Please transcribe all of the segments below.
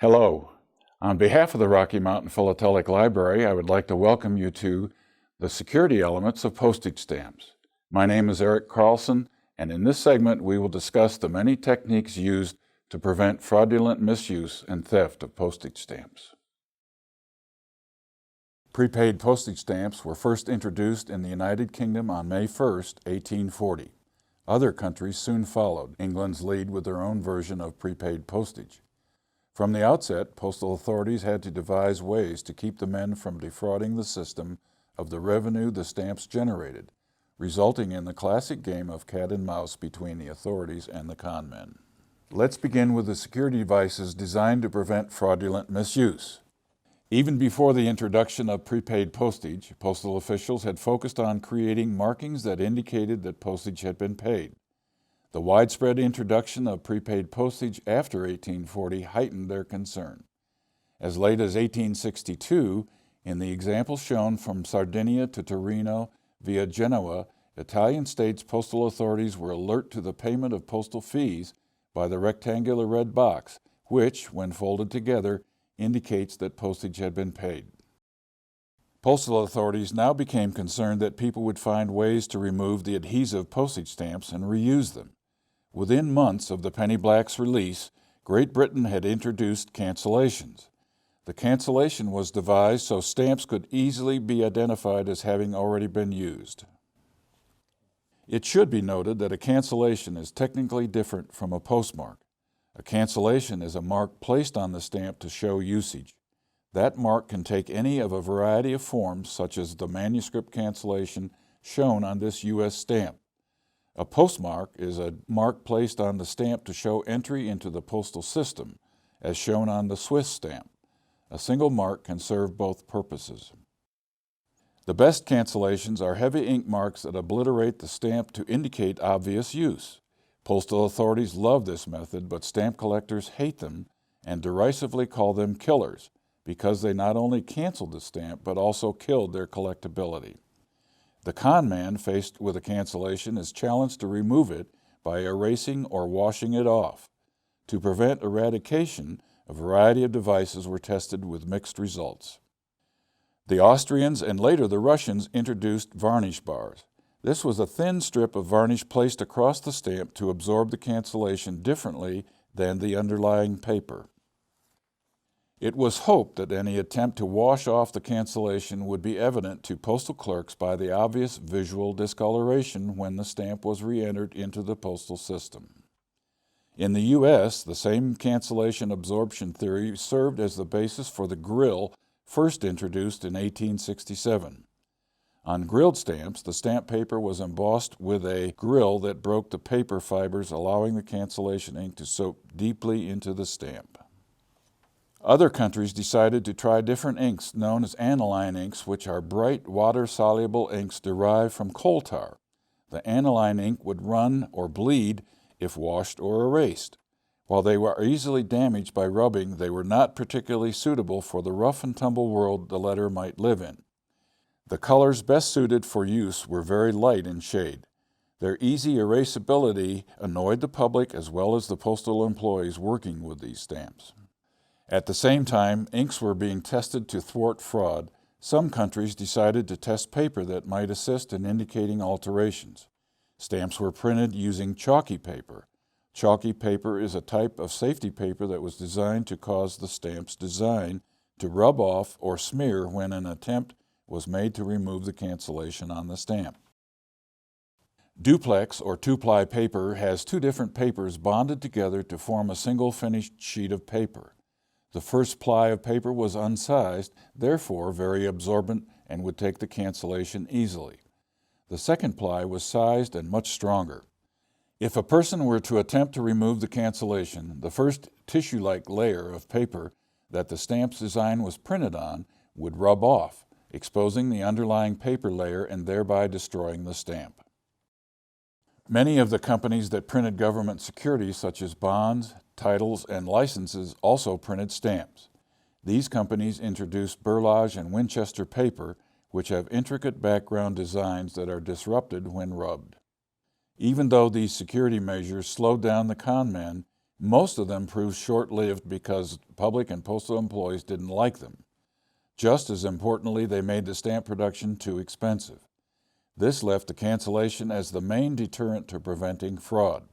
Hello. On behalf of the Rocky Mountain Philatelic Library, I would like to welcome you to the security elements of postage stamps. My name is Eric Carlson, and in this segment we will discuss the many techniques used to prevent fraudulent misuse and theft of postage stamps. Prepaid postage stamps were first introduced in the United Kingdom on May 1, 1840. Other countries soon followed England's lead with their own version of prepaid postage. From the outset, postal authorities had to devise ways to keep the men from defrauding the system of the revenue the stamps generated, resulting in the classic game of cat and mouse between the authorities and the con men. Let's begin with the security devices designed to prevent fraudulent misuse. Even before the introduction of prepaid postage, postal officials had focused on creating markings that indicated that postage had been paid. The widespread introduction of prepaid postage after 1840 heightened their concern. As late as 1862, in the example shown from Sardinia to Torino via Genoa, Italian states' postal authorities were alert to the payment of postal fees by the rectangular red box, which, when folded together, indicates that postage had been paid. Postal authorities now became concerned that people would find ways to remove the adhesive postage stamps and reuse them. Within months of the penny black's release, Great Britain had introduced cancellations. The cancellation was devised so stamps could easily be identified as having already been used. It should be noted that a cancellation is technically different from a postmark. A cancellation is a mark placed on the stamp to show usage. That mark can take any of a variety of forms, such as the manuscript cancellation shown on this U.S. stamp. A postmark is a mark placed on the stamp to show entry into the postal system, as shown on the Swiss stamp. A single mark can serve both purposes. The best cancellations are heavy ink marks that obliterate the stamp to indicate obvious use. Postal authorities love this method, but stamp collectors hate them and derisively call them killers, because they not only canceled the stamp, but also killed their collectability. The con man faced with a cancellation is challenged to remove it by erasing or washing it off. To prevent eradication, a variety of devices were tested with mixed results. The Austrians and later the Russians introduced varnish bars. This was a thin strip of varnish placed across the stamp to absorb the cancellation differently than the underlying paper. It was hoped that any attempt to wash off the cancellation would be evident to postal clerks by the obvious visual discoloration when the stamp was re-entered into the postal system. In the U.S., the same cancellation absorption theory served as the basis for the grill first introduced in 1867. On grilled stamps, the stamp paper was embossed with a grill that broke the paper fibers, allowing the cancellation ink to soak deeply into the stamp. Other countries decided to try different inks known as aniline inks, which are bright, water-soluble inks derived from coal tar. The aniline ink would run or bleed if washed or erased. While they were easily damaged by rubbing, they were not particularly suitable for the rough and tumble world the letter might live in. The colors best suited for use were very light in shade. Their easy erasability annoyed the public as well as the postal employees working with these stamps. At the same time, inks were being tested to thwart fraud. Some countries decided to test paper that might assist in indicating alterations. Stamps were printed using chalky paper. Chalky paper is a type of safety paper that was designed to cause the stamp's design to rub off or smear when an attempt was made to remove the cancellation on the stamp. Duplex or two-ply paper has two different papers bonded together to form a single finished sheet of paper. The first ply of paper was unsized, therefore very absorbent and would take the cancellation easily. The second ply was sized and much stronger. If a person were to attempt to remove the cancellation, the first tissue-like layer of paper that the stamp's design was printed on would rub off, exposing the underlying paper layer and thereby destroying the stamp. Many of the companies that printed government securities, such as bonds, titles, and licenses, also printed stamps. These companies introduced Berlage and Winchester paper, which have intricate background designs that are disrupted when rubbed. Even though these security measures slowed down the con men, Most of them proved short-lived because public and postal employees didn't like them. Just as importantly, they made the stamp production too expensive. This left the cancellation as the main deterrent to preventing fraud.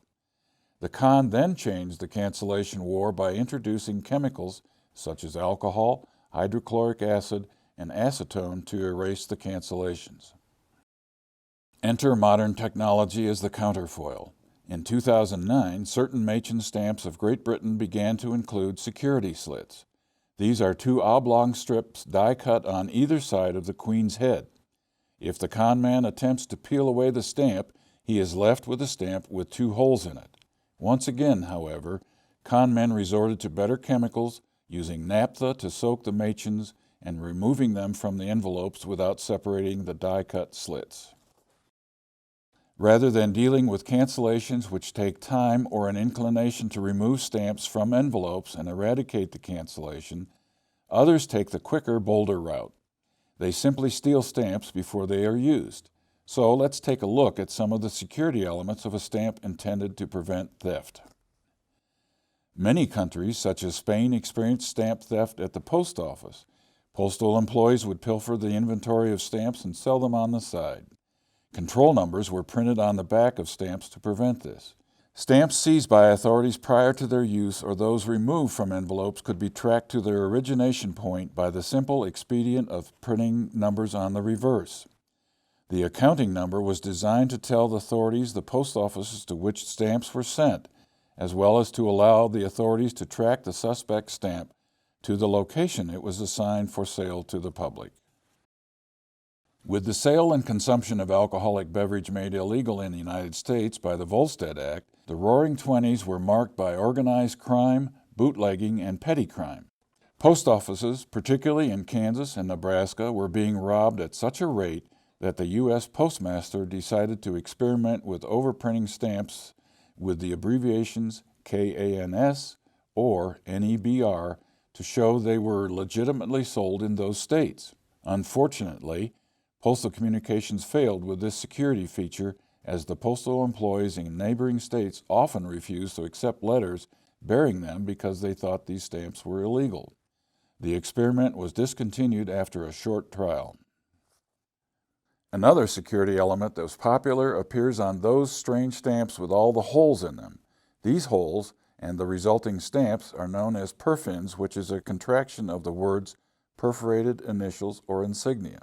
The Khan then changed the cancellation war by introducing chemicals such as alcohol, hydrochloric acid, and acetone to erase the cancellations. Enter modern technology as the counterfoil. In 2009, certain Machen stamps of Great Britain began to include security slits. These are two oblong strips die-cut on either side of the Queen's head. If the con man attempts to peel away the stamp, he is left with a stamp with two holes in it. Once again, however, con men resorted to better chemicals, using naphtha to soak the Machens and removing them from the envelopes without separating the die-cut slits. Rather than dealing with cancellations which take time or an inclination to remove stamps from envelopes and eradicate the cancellation, others take the quicker, bolder route. They simply steal stamps before they are used. So let's take a look at some of the security elements of a stamp intended to prevent theft. Many countries, such as Spain, experienced stamp theft at the post office. Postal employees would pilfer the inventory of stamps and sell them on the side. Control numbers were printed on the back of stamps to prevent this. Stamps seized by authorities prior to their use or those removed from envelopes could be tracked to their origination point by the simple expedient of printing numbers on the reverse. The accounting number was designed to tell the authorities the post offices to which stamps were sent, as well as to allow the authorities to track the suspect stamp to the location it was assigned for sale to the public. With the sale and consumption of alcoholic beverage made illegal in the United States by the Volstead Act, the Roaring Twenties were marked by organized crime, bootlegging, and petty crime. Post offices, particularly in Kansas and Nebraska, were being robbed at such a rate that the U.S. Postmaster decided to experiment with overprinting stamps with the abbreviations KANS or NEBR to show they were legitimately sold in those states. Unfortunately, Postal Communications failed with this security feature, as the postal employees in neighboring states often refused to accept letters bearing them because they thought these stamps were illegal. The experiment was discontinued after a short trial. Another security element that was popular appears on those strange stamps with all the holes in them. These holes and the resulting stamps are known as perfins, which is a contraction of the words perforated initials or insignia.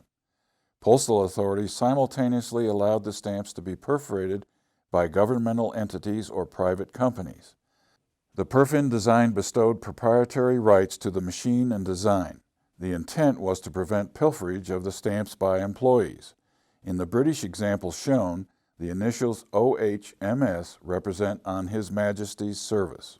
Postal authorities simultaneously allowed the stamps to be perforated by governmental entities or private companies. The perfin design bestowed proprietary rights to the machine and design. The intent was to prevent pilferage of the stamps by employees. In the British example shown, the initials OHMS represent On His Majesty's Service.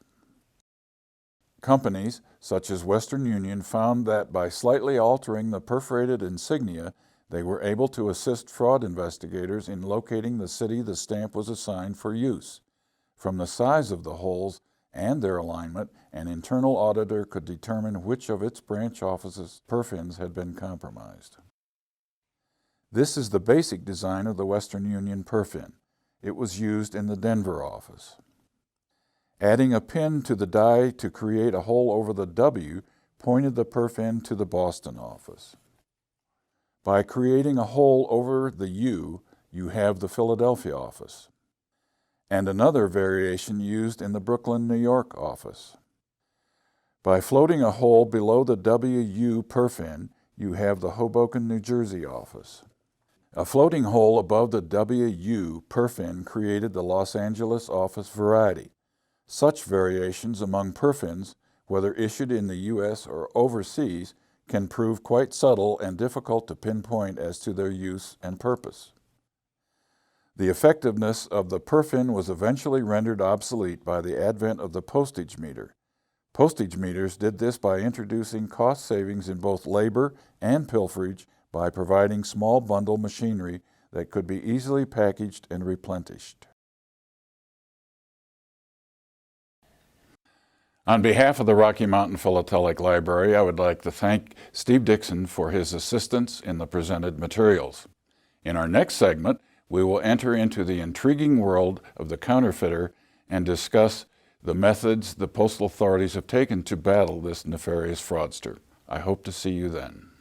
Companies, such as Western Union, found that by slightly altering the perforated insignia, they were able to assist fraud investigators in locating the city the stamp was assigned for use. From the size of the holes and their alignment, an internal auditor could determine which of its branch offices' perfins had been compromised. This is the basic design of the Western Union perfin. It was used in the Denver office. Adding a pin to the die to create a hole over the W pointed the perfin to the Boston office. By creating a hole over the U, you have the Philadelphia office, and another variation used in the Brooklyn, New York office. By floating a hole below the WU perfin, you have the Hoboken, New Jersey office. A floating hole above the WU perfin created the Los Angeles office variety. Such variations among perfins, whether issued in the U.S. or overseas, can prove quite subtle and difficult to pinpoint as to their use and purpose. The effectiveness of the perfin was eventually rendered obsolete by the advent of the postage meter. Postage meters did this by introducing cost savings in both labor and pilferage by providing small bundle machinery that could be easily packaged and replenished. On behalf of the Rocky Mountain Philatelic Library, I would like to thank Steve Dixon for his assistance in the presented materials. In our next segment, we will enter into the intriguing world of the counterfeiter and discuss the methods the postal authorities have taken to battle this nefarious fraudster. I hope to see you then.